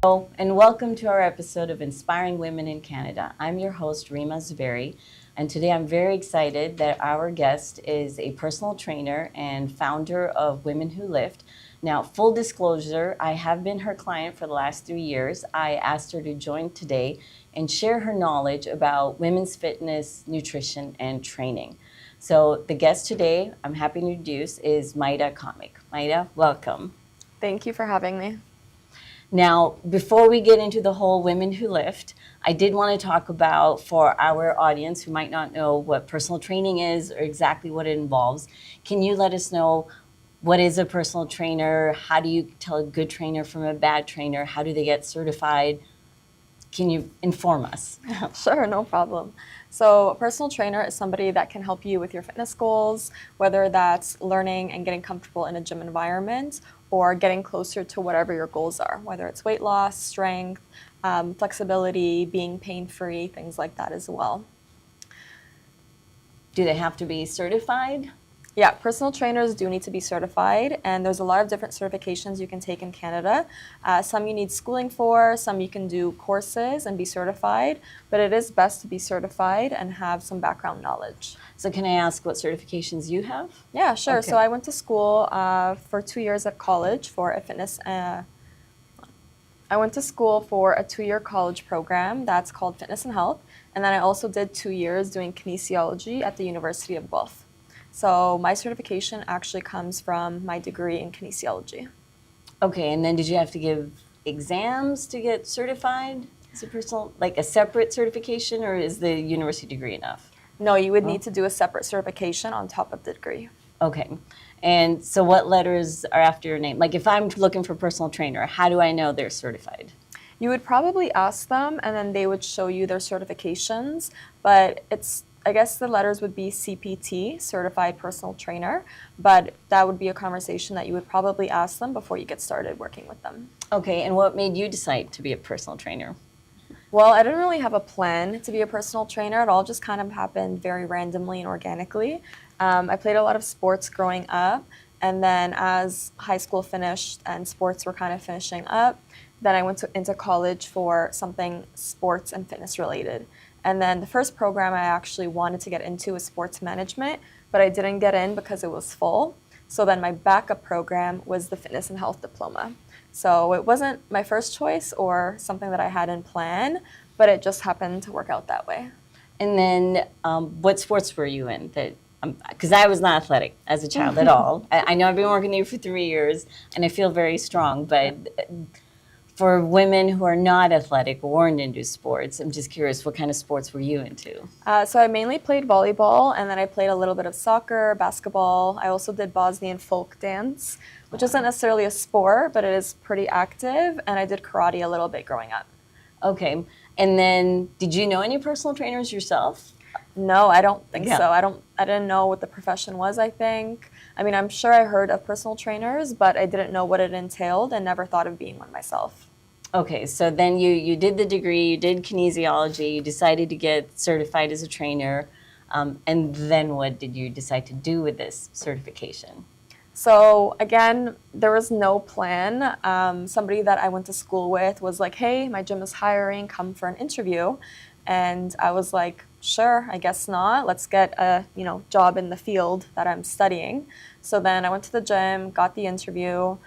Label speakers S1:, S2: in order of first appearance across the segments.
S1: Hello, and welcome to our episode of Inspiring Women in Canada. I'm your host, Reema Zubairy, and today I'm very excited that our guest is a personal trainer and founder of Women Who Lift. Now, full disclosure, I have been her client for the last 3 years. I asked her to join today and share her knowledge about women's fitness, nutrition, and training. So the guest today, I'm happy to introduce, is Maida. Maida, welcome.
S2: Thank you for having me.
S1: Now, before we get into the whole Women Who Lift, I did want to talk about, for our audience who might not know what personal training is or exactly what it involves, can you let us know what is a personal trainer? How do you tell a good trainer from a bad trainer? How do they get certified? Can you inform us?
S2: Sure, no problem. So a personal trainer is somebody that can help you with your fitness goals, whether that's learning and getting comfortable in a gym environment or getting closer to whatever your goals are, whether it's weight loss, strength, flexibility, being pain-free, things like that as well.
S1: Do they have to be certified?
S2: Yeah, personal trainers do need to be certified, and there's a lot of different certifications you can take in Canada. Some you need schooling for, some you can do courses and be certified, but it is best to be certified and have some background knowledge.
S1: So can I ask what certifications you have?
S2: Yeah, sure.
S1: Okay.
S2: So I went to school for 2 years at college for a fitness. I went to school for a 2-year college program that's called Fitness and Health, and then I also did 2 years doing kinesiology at the University of Guelph. So my certification actually comes from my degree in kinesiology.
S1: Okay, and then did you have to give exams to get certified as a personal, like a separate certification, or is the university degree enough?
S2: No, you would need to do a separate certification on top of the degree.
S1: Okay, and so what letters are after your name? Like if I'm looking for a personal trainer, how do I know they're certified?
S2: You would probably ask them, and then they would show you their certifications, but I guess the letters would be CPT, Certified Personal Trainer, but that would be a conversation that you would probably ask them before you get started working with them.
S1: Okay, and what made you decide to be a personal trainer?
S2: Well, I didn't really have a plan to be a personal trainer. It all just kind of happened very randomly and organically. I played a lot of sports growing up, and then as high school finished and sports were kind of finishing up, then I went into college for something sports and fitness related. And then the first program I actually wanted to get into was sports management, but I didn't get in because it was full. So then my backup program was the fitness and health diploma. So it wasn't my first choice or something that I had in plan, but it just happened to work out that way.
S1: And then what sports were you in? Because I was not athletic as a child at all. I know I've been working there for 3 years, and I feel very strong, but for women who are not athletic or weren't into sports, I'm just curious, what kind of sports were you into?
S2: So I mainly played volleyball, and then I played a little bit of soccer, basketball. I also did Bosnian folk dance, which isn't necessarily a sport, but it is pretty active, and I did karate a little bit growing up.
S1: Okay, and then did you know any personal trainers yourself?
S2: No, I don't think
S1: Yeah.
S2: so. I didn't know what the profession was, I think. I mean, I'm sure I heard of personal trainers, but I didn't know what it entailed and never thought of being one myself.
S1: Okay, so then you did the degree, you did kinesiology, you decided to get certified as a trainer, and then what did you decide to do with this certification?
S2: So again, there was no plan. Somebody that I went to school with was like, hey, my gym is hiring, come for an interview. And I was like, sure, I guess not. Let's get a job in the field that I'm studying. So then I went to the gym, got the interview,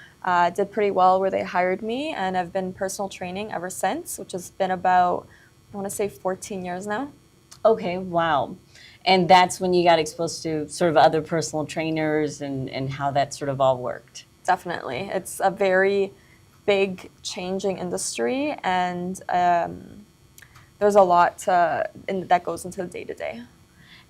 S2: did pretty well where they hired me, and I've been personal training ever since, which has been about, I want to say 14 years now.
S1: Okay, wow. And that's when you got exposed to sort of other personal trainers and how that sort of all worked.
S2: Definitely. It's a very big changing industry, and there's a lot that goes into the day-to-day.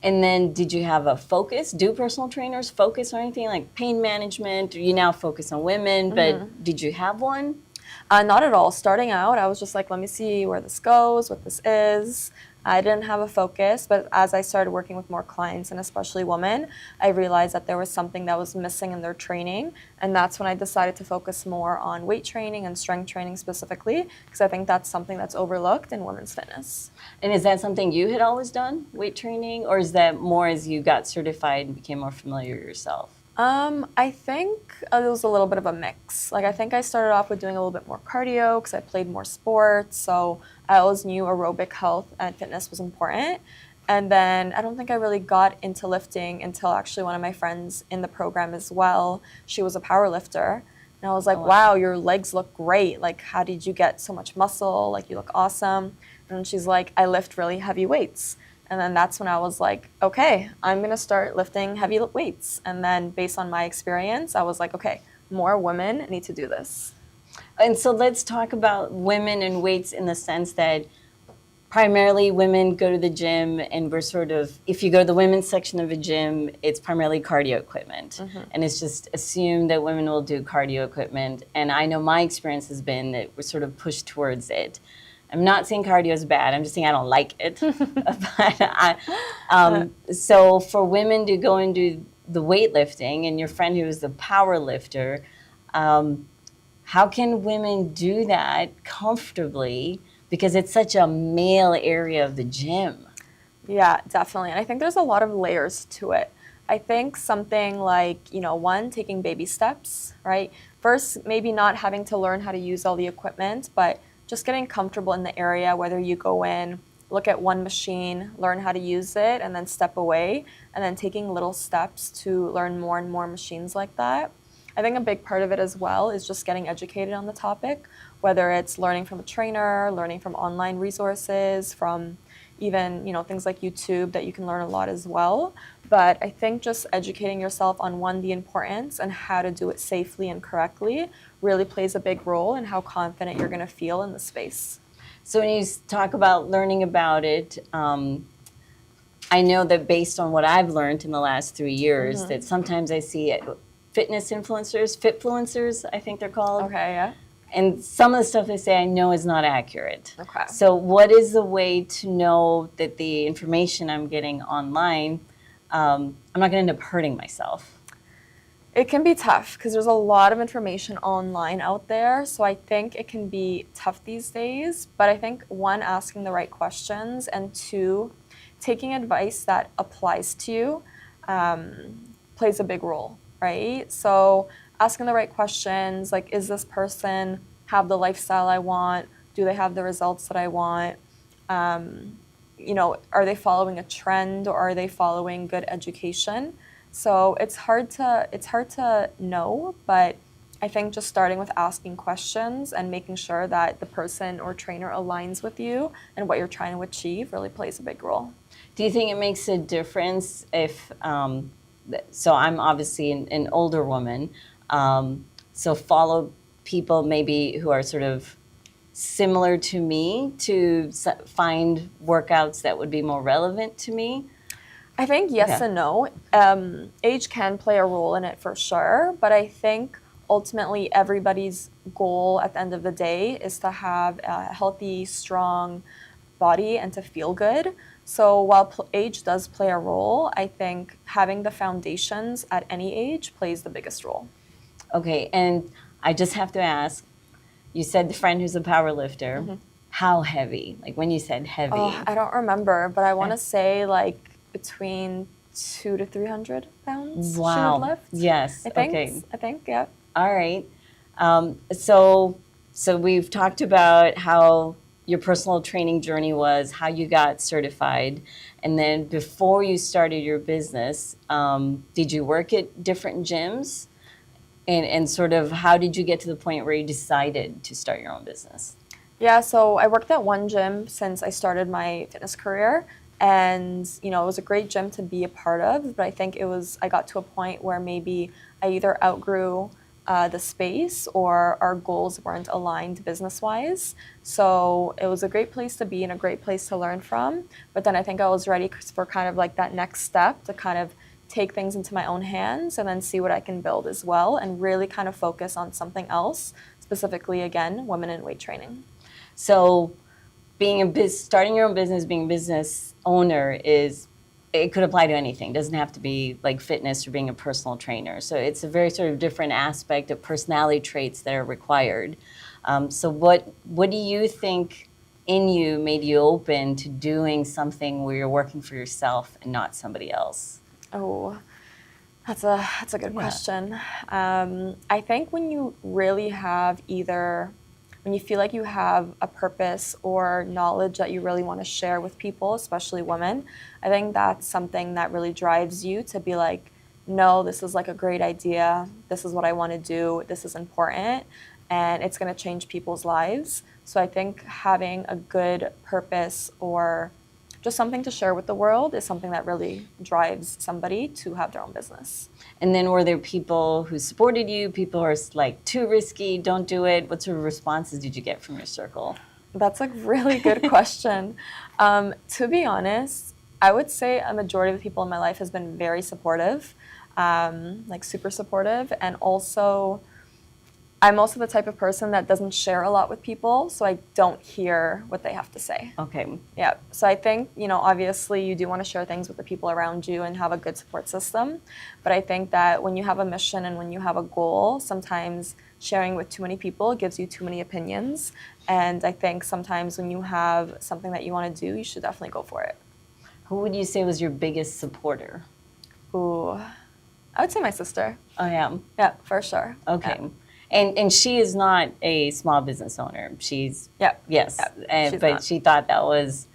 S1: And then did you have a focus? Do personal trainers focus on anything like pain management? You now focus on women, but did you have one?
S2: Not at all. Starting out, I was just like, let me see where this goes, what this is. I didn't have a focus, but as I started working with more clients, and especially women, I realized that there was something that was missing in their training, and that's when I decided to focus more on weight training and strength training specifically, because I think that's something that's overlooked in women's fitness.
S1: And is that something you had always done, weight training, or is that more as you got certified and became more familiar yourself?
S2: I think it was a little bit of a mix. Like I think I started off with doing a little bit more cardio because I played more sports. So I always knew aerobic health and fitness was important. And then I don't think I really got into lifting until actually one of my friends in the program as well. She was a power lifter. And I was like,
S1: Oh,
S2: wow, your legs look great. Like, how did you get so much muscle? Like, you look awesome. And she's like, I lift really heavy weights. And then that's when I was like, okay, I'm going to start lifting heavy weights. And then based on my experience, I was like, okay, more women need to do this.
S1: And so let's talk about women and weights in the sense that primarily women go to the gym and we're sort of, if you go to the women's section of a gym, it's primarily cardio equipment. And it's just assumed that women will do cardio equipment. And I know my experience has been that we're sort of pushed towards it. I'm not saying cardio is bad. I'm just saying I don't like it. So for women to go and do the weightlifting, and your friend who is the power lifter, how can women do that comfortably? Because it's such a male area of the gym.
S2: Yeah, definitely. And I think there's a lot of layers to it. I think something like, one, taking baby steps, right? First, maybe not having to learn how to use all the equipment, but just getting comfortable in the area, whether you go in, look at one machine, learn how to use it, and then step away, and then taking little steps to learn more and more machines like that. I think a big part of it as well is just getting educated on the topic, whether it's learning from a trainer, learning from online resources, from even things like YouTube that you can learn a lot as well. But I think just educating yourself on the importance and how to do it safely and correctly really plays a big role in how confident you're going to feel in the space.
S1: So when you talk about learning about it, I know that based on what I've learned in the last 3 years, that sometimes I see fitness influencers, fitfluencers, I think they're called.
S2: Okay, yeah.
S1: And some of the stuff they say I know is not accurate.
S2: Okay.
S1: So what is the way to know that the information I'm getting online, I'm not going to end up hurting myself?
S2: It can be tough because there's a lot of information online out there. So I think it can be tough these days. But I think, one, asking the right questions, and two, taking advice that applies to you plays a big role, right? So asking the right questions, like, is this person have the lifestyle I want? Do they have the results that I want? Are they following a trend, or are they following good education? So it's hard to know, but I think just starting with asking questions and making sure that the person or trainer aligns with you and what you're trying to achieve really plays a big role.
S1: Do you think it makes a difference if, so I'm obviously an older woman, so follow people maybe who are sort of similar to me to find workouts that would be more relevant to me?
S2: I think yes and no. Age can play a role in it for sure, but I think ultimately everybody's goal at the end of the day is to have a healthy, strong body and to feel good. So while age does play a role, I think having the foundations at any age plays the biggest role.
S1: Okay, and I just have to ask, you said the friend who's a power lifter, how heavy? Like when you said heavy?
S2: Oh, I don't remember, but I want to say like between 200 to 300 pounds
S1: Wow.
S2: she would lift.
S1: Yes.
S2: I think, yeah.
S1: All right. So we've talked about how your personal training journey was, how you got certified, and then before you started your business, did you work at different gyms? And sort of how did you get to the point where you decided to start your own business?
S2: Yeah, so I worked at one gym since I started my fitness career. And, it was a great gym to be a part of, but I think I got to a point where maybe I either outgrew the space or our goals weren't aligned business-wise. So it was a great place to be and a great place to learn from. But then I think I was ready for kind of like that next step to kind of take things into my own hands and then see what I can build as well and really kind of focus on something else, specifically, again, women in weight training.
S1: So starting your own business, being a business owner it could apply to anything. It doesn't have to be like fitness or being a personal trainer. So it's a very sort of different aspect of personality traits that are required. So what do you think in you made you open to doing something where you're working for yourself and not somebody else?
S2: Oh, That's a good question. I think when you really have when you feel like you have a purpose or knowledge that you really want to share with people, especially women, I think that's something that really drives you to be like, no, this is like a great idea. This is what I want to do. This is important, and it's going to change people's lives. So I think having a good purpose or just something to share with the world is something that really drives somebody to have their own business.
S1: And then were there people who supported you, people who are like, too risky, don't do it? What sort of responses did you get from your circle?
S2: That's a really good question. To be honest, I would say a majority of the people in my life has been very supportive, like super supportive. And also, I'm also the type of person that doesn't share a lot with people, so I don't hear what they have to say.
S1: Okay.
S2: Yeah. So I think, obviously you do want to share things with the people around you and have a good support system. But I think that when you have a mission and when you have a goal, sometimes sharing with too many people gives you too many opinions. And I think sometimes when you have something that you want to do, you should definitely go for it.
S1: Who would you say was your biggest supporter?
S2: Ooh, I would say my sister.
S1: Oh, yeah.
S2: Yeah, for sure.
S1: Okay.
S2: Yeah.
S1: And she is not a small business owner. She's,
S2: Yep.
S1: yes,
S2: Yep. She's
S1: but
S2: not.
S1: she thought that was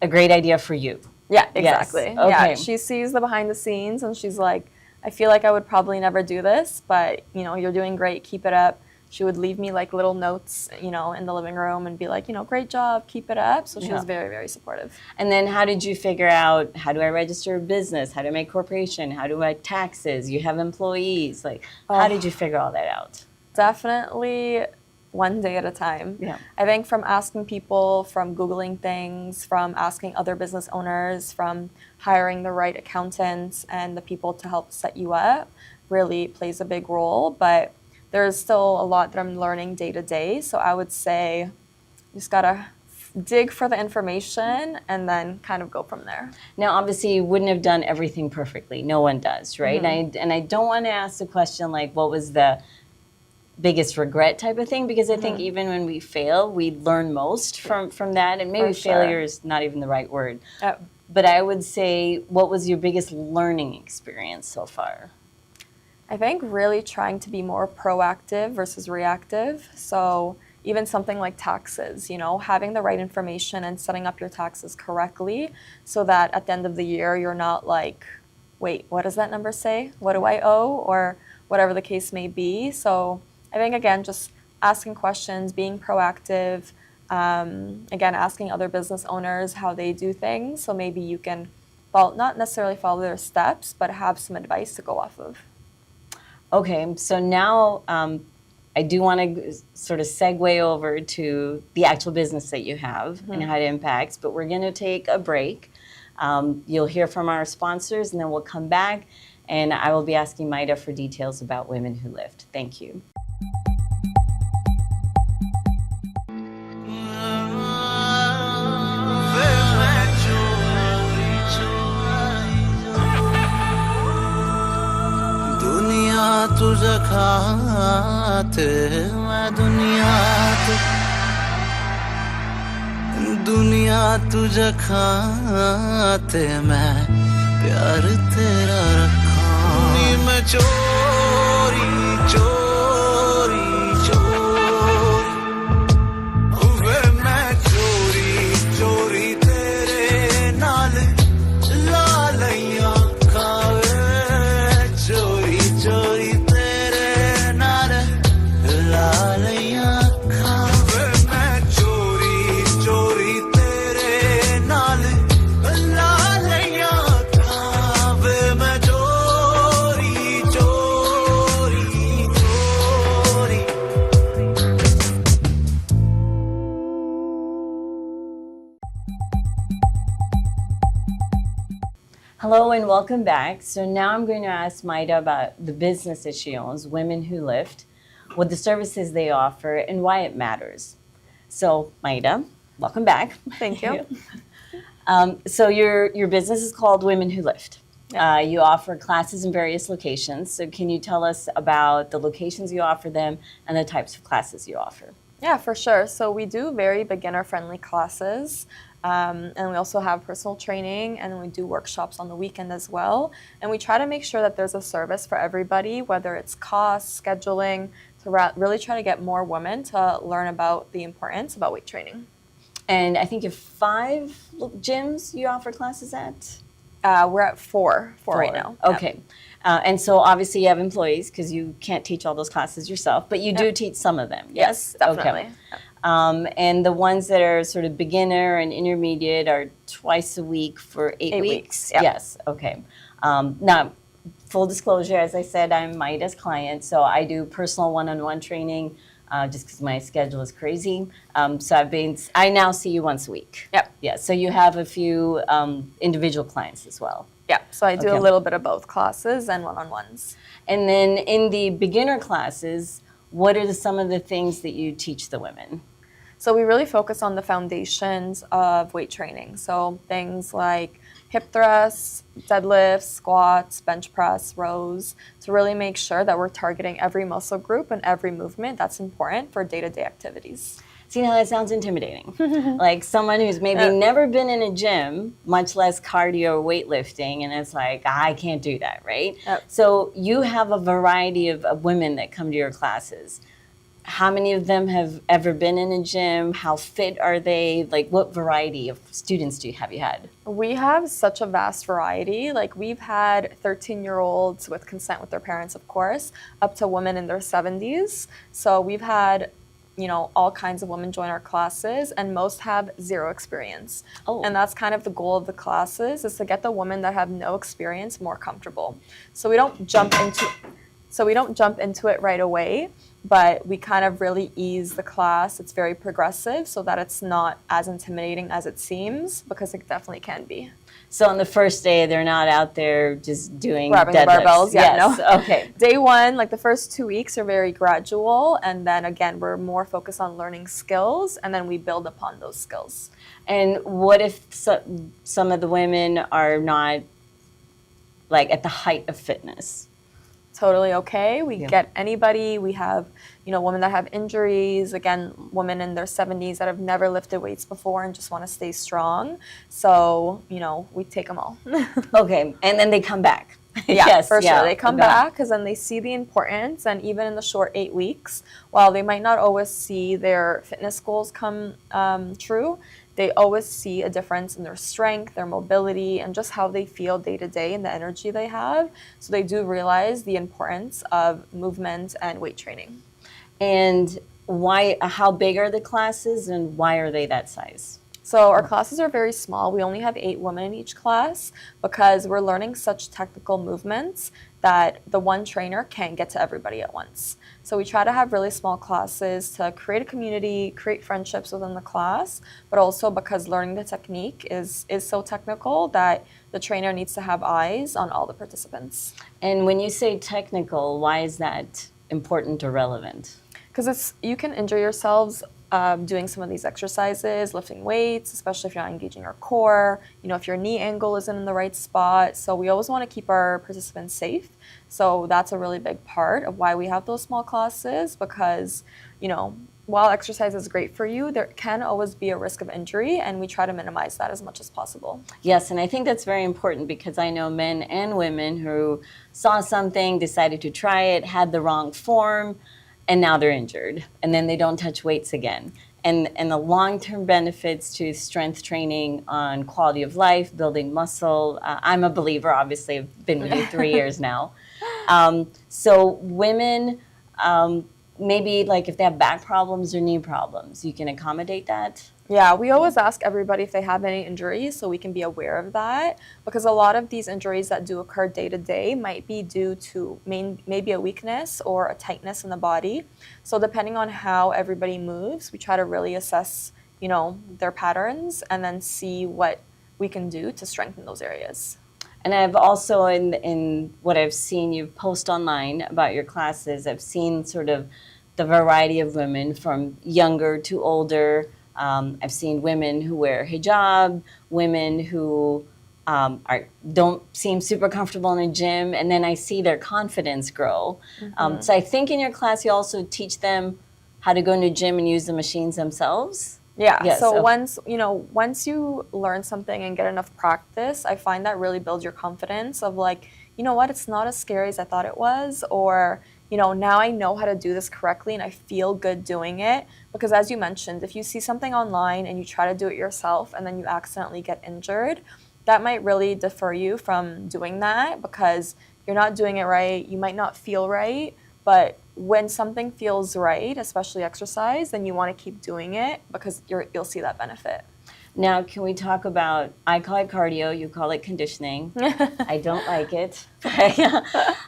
S1: a great idea for you.
S2: Yeah,
S1: Yes.
S2: exactly.
S1: Okay.
S2: Yeah, she sees the behind the scenes and she's like, I feel like I would probably never do this, but you're doing great, keep it up. She would leave me like little notes, in the living room and be like, great job, keep it up. So she was very, very supportive.
S1: And then how did you figure out, how do I register a business? How do I make corporation? How do I taxes? You have employees. Like, how did you figure all that out?
S2: Definitely one day at a time.
S1: Yeah.
S2: I think from asking people, from Googling things, from asking other business owners, from hiring the right accountants and the people to help set you up really plays a big role. But there's still a lot that I'm learning day to day. So I would say you just gotta dig for the information and then kind of go from there.
S1: Now, obviously, you wouldn't have done everything perfectly. No one does, right?
S2: Mm-hmm.
S1: And I don't want to ask the question like, what was the biggest regret type of thing, because I think even when we fail, we learn most from that, and maybe failure is not even the right word. But I would say, what was your biggest learning experience so far?
S2: I think really trying to be more proactive versus reactive. So even something like taxes, having the right information and setting up your taxes correctly so that at the end of the year, you're not like, wait, what does that number say? What do I owe? Or whatever the case may be. So I think, again, just asking questions, being proactive, again, asking other business owners how they do things. So maybe you can not necessarily follow their steps, but have some advice to go off of.
S1: Okay, so now I do want to sort of segue over to the actual business that you have and how it impacts, but we're going to take a break. You'll hear from our sponsors, and then we'll come back, and I will be asking Maida for details about Women Who Lift. Thank you.
S3: तुझे खाते मैं दुनिया तुझे खाते मैं प्यार तेरा रखा मैं चोरी चोरी चोरी वे मैं चोरी चोरी तेरे नाल लालियां खावे चोरी चोरी
S1: Hello and welcome back. So now I'm going to ask Maida about the business that she owns, Women Who Lift, what the services they offer, and why it matters. So Maida, welcome back.
S2: Thank you.
S1: So your business is called Women Who Lift.
S2: Yeah.
S1: You offer classes in various locations. So can you tell us about the locations you offer them and the types of classes you offer?
S2: Yeah, for sure. So we do very beginner-friendly classes. And we also have personal training, and then we do workshops on the weekend as well. And we try to make sure that there's a service for everybody, whether it's cost, scheduling, to really try to get more women to learn about the importance about weight training.
S1: And I think you have 5 gyms you offer classes at?
S2: We're at four right now.
S1: Okay. And so obviously you have employees because you can't teach all those classes yourself, but you do teach some of them.
S2: Yes, definitely.
S1: Okay. And the ones that are sort of beginner and intermediate are twice a week for 8 weeks.
S2: Yep.
S1: Yes. Okay. Now, full disclosure, as I said, I'm Maida's client, so I do personal one-on-one training just because my schedule is crazy. So I now see you once a week.
S2: Yep.
S1: Yeah. So you have a few individual clients as well.
S2: Yeah, so I do
S1: Okay.
S2: a little bit of both classes and one-on-ones.
S1: And then in the beginner classes, what are some of the things that you teach the women?
S2: So we really focus on the foundations of weight training. So things like hip thrusts, deadlifts, squats, bench press, rows, to really make sure that we're targeting every muscle group and every movement that's important for day-to-day activities.
S1: See, now that sounds intimidating. Like someone who's maybe never been in a gym, much less cardio or weightlifting, and it's like, I can't do that, right?
S2: Yep.
S1: So you have a variety of women that come to your classes. How many of them have ever been in a gym? How fit are they? Like, what variety of students have you had?
S2: We have such a vast variety. Like, we've had 13-year-olds with consent with their parents, of course, up to women in their 70s. So we've had all kinds of women join our classes, and most have 0 experience.
S1: Oh.
S2: And that's kind of the goal of the classes, is to get the women that have no experience more comfortable. So we don't jump into it right away, but we kind of really ease the class. It's very progressive so that it's not as intimidating as it seems, because it definitely can be.
S1: So on the first day, they're not out there just doing
S2: Grabbing the
S1: deadlifts.
S2: barbells, yeah,
S1: Yes.
S2: no.
S1: Okay.
S2: Day 1, like the first 2 weeks are very gradual, and then again, we're more focused on learning skills, and then we build upon those skills.
S1: And what if some of the women are not like at the height of fitness?
S2: Totally okay. We get anybody. We have, women that have injuries, again, women in their 70s that have never lifted weights before and just want to stay strong. So, we take them all.
S1: Okay, and then they come back.
S2: Yeah,
S1: Yes,
S2: for
S1: yeah.
S2: sure. They come back because then they see the importance, and even in the short 8 weeks, while they might not always see their fitness goals come true, they always see a difference in their strength, their mobility, and just how they feel day to day and the energy they have. So they do realize the importance of movement and weight training.
S1: And how big are the classes, and why are they that size?
S2: So our classes are very small. We only have 8 women in each class because we're learning such technical movements that the one trainer can't get to everybody at once. So we try to have really small classes to create a community, create friendships within the class, but also because learning the technique is so technical that the trainer needs to have eyes on all the participants.
S1: And when you say technical, why is that important or relevant?
S2: Because you can injure yourselves doing some of these exercises, lifting weights, especially if you're not engaging your core, if your knee angle isn't in the right spot. So we always want to keep our participants safe. So that's a really big part of why we have those small classes, because, while exercise is great for you, there can always be a risk of injury, and we try to minimize that as much as possible.
S1: Yes, and I think that's very important because I know men and women who saw something, decided to try it, had the wrong form, and now they're injured, and then they don't touch weights again. And the long-term benefits to strength training on quality of life, building muscle. I'm a believer, obviously. I've been with you 3 years now. So women, maybe like if they have back problems or knee problems, you can accommodate that?
S2: Yeah, we always ask everybody if they have any injuries so we can be aware of that, because a lot of these injuries that do occur day to day might be due to maybe a weakness or a tightness in the body. So depending on how everybody moves, we try to really assess, their patterns and then see what we can do to strengthen those areas.
S1: And I've also, in what I've seen you post online about your classes, I've seen sort of the variety of women from younger to older. I've seen women who wear hijab, women who don't seem super comfortable in a gym, and then I see their confidence grow. So I think in your class you also teach them how to go into a gym and use the machines themselves.
S2: Yeah.
S1: Yes,
S2: So
S1: okay.
S2: once you learn something and get enough practice, I find that really builds your confidence of like, you know what, it's not as scary as I thought it was, or now I know how to do this correctly and I feel good doing it. Because as you mentioned, if you see something online and you try to do it yourself and then you accidentally get injured, that might really deter you from doing that because you're not doing it right. You might not feel right, but when something feels right, especially exercise, then you want to keep doing it because you'll see that benefit.
S1: Now, can we talk about, I call it cardio, you call it conditioning. I don't like it.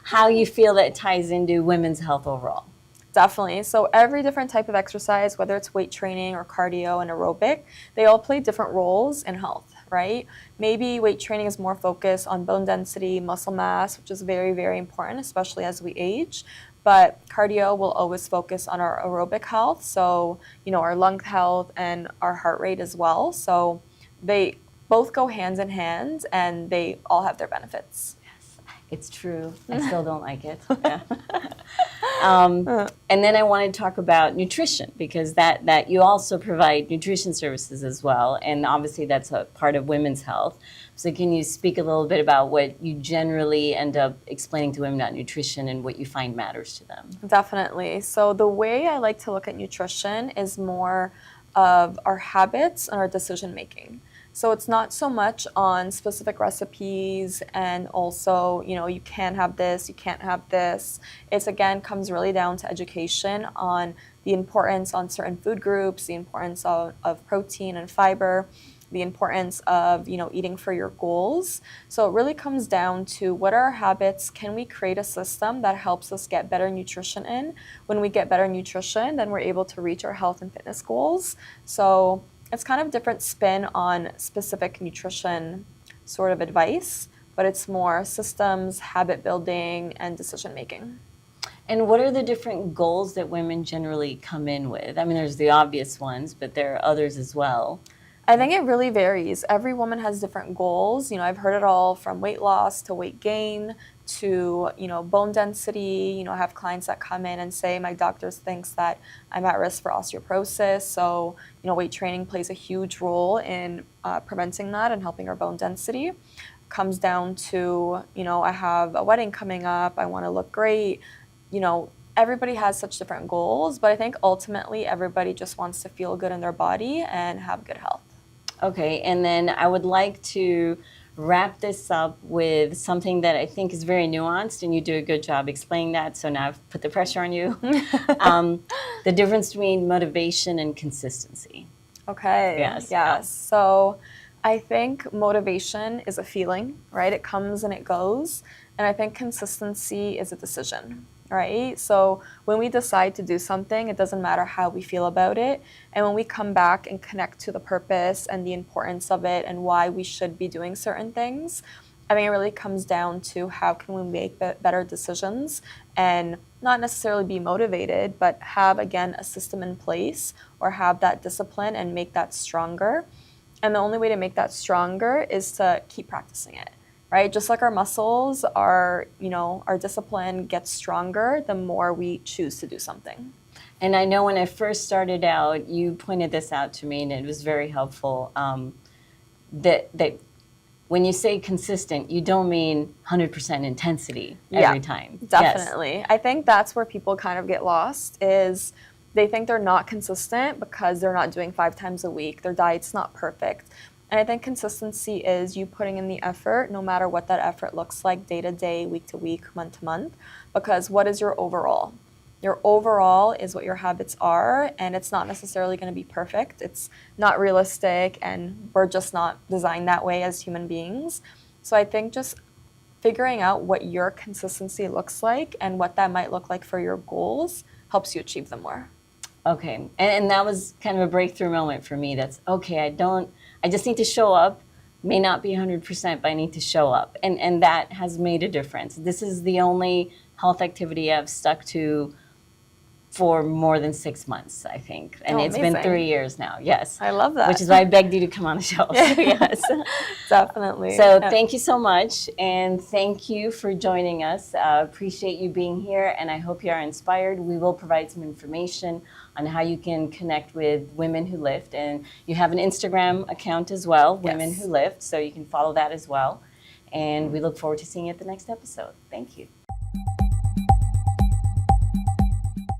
S1: How you feel that ties into women's health overall.
S2: Definitely. So every different type of exercise, whether it's weight training or cardio and aerobic, they all play different roles in health, right? Maybe weight training is more focused on bone density, muscle mass, which is very, very important, especially as we age. But cardio will always focus on our aerobic health, so our lung health and our heart rate as well. So they both go hand in hand, and they all have their benefits.
S1: It's true. I still don't like it. Yeah. And then I want to talk about nutrition because that you also provide nutrition services as well, and obviously that's a part of women's health. So can you speak a little bit about what you generally end up explaining to women about nutrition and what you find matters to them?
S2: Definitely. So the way I like to look at nutrition is more of our habits and our decision making. So it's not so much on specific recipes and also, you can have this, you can't have this. It's again comes really down to education on the importance on certain food groups, the importance of protein and fiber, the importance of, eating for your goals. So it really comes down to what are our habits? Can we create a system that helps us get better nutrition in? When we get better nutrition, then we're able to reach our health and fitness goals. So it's kind of different spin on specific nutrition sort of advice, but it's more systems, habit building, and decision making.
S1: And what are the different goals that women generally come in with? I mean, there's the obvious ones, but there are others as well.
S2: I think it really varies. Every woman has different goals. I've heard it all from weight loss to weight gain to, bone density. I have clients that come in and say, my doctor thinks that I'm at risk for osteoporosis. So, weight training plays a huge role in preventing that and helping our bone density. Comes down to, I have a wedding coming up. I want to look great. Everybody has such different goals, but I think ultimately everybody just wants to feel good in their body and have good health.
S1: Okay, and then I would like to wrap this up with something that I think is very nuanced, and you do a good job explaining that, so now I've put the pressure on you. The difference between motivation and consistency.
S2: Okay, yes. So I think motivation is a feeling, right? It comes and it goes, and I think consistency is a decision. Right? So when we decide to do something, it doesn't matter how we feel about it. And when we come back and connect to the purpose and the importance of it and why we should be doing certain things, I think it really comes down to how can we make better decisions and not necessarily be motivated, but have, again, a system in place or have that discipline and make that stronger. And the only way to make that stronger is to keep practicing it. Right? Just like our muscles, our discipline gets stronger the more we choose to do something.
S1: And I know when I first started out, you pointed this out to me, and it was very helpful, that when you say consistent, you don't mean 100% intensity every time.
S2: Definitely.
S1: Yes.
S2: I think that's where people kind of get lost is they think they're not consistent because they're not doing 5 times a week. Their diet's not perfect. And I think consistency is you putting in the effort, no matter what that effort looks like, day to day, week to week, month to month, because what is your overall? Your overall is what your habits are, and it's not necessarily going to be perfect. It's not realistic, and we're just not designed that way as human beings. So I think just figuring out what your consistency looks like and what that might look like for your goals helps you achieve them more.
S1: Okay, and that was kind of a breakthrough moment for me. That's, okay, I just need to show up. May not be 100%, but I need to show up. And that has made a difference. This is the only health activity I've stuck to for more than 6 months, I think. And
S2: Oh,
S1: it's been
S2: amazing.
S1: 3 years now, yes.
S2: I love that.
S1: Which is why I begged you to come on the show. Yes.
S2: Definitely.
S1: So
S2: Yeah.
S1: thank you so much, and thank you for joining us. Appreciate you being here, and I hope you are inspired. We will provide some information on how you can connect with Women Who Lift, and you have an Instagram account as well, Women
S2: Yes.
S1: Who Lift, so you can follow that as well. And we look forward to seeing you at the next episode. Thank you.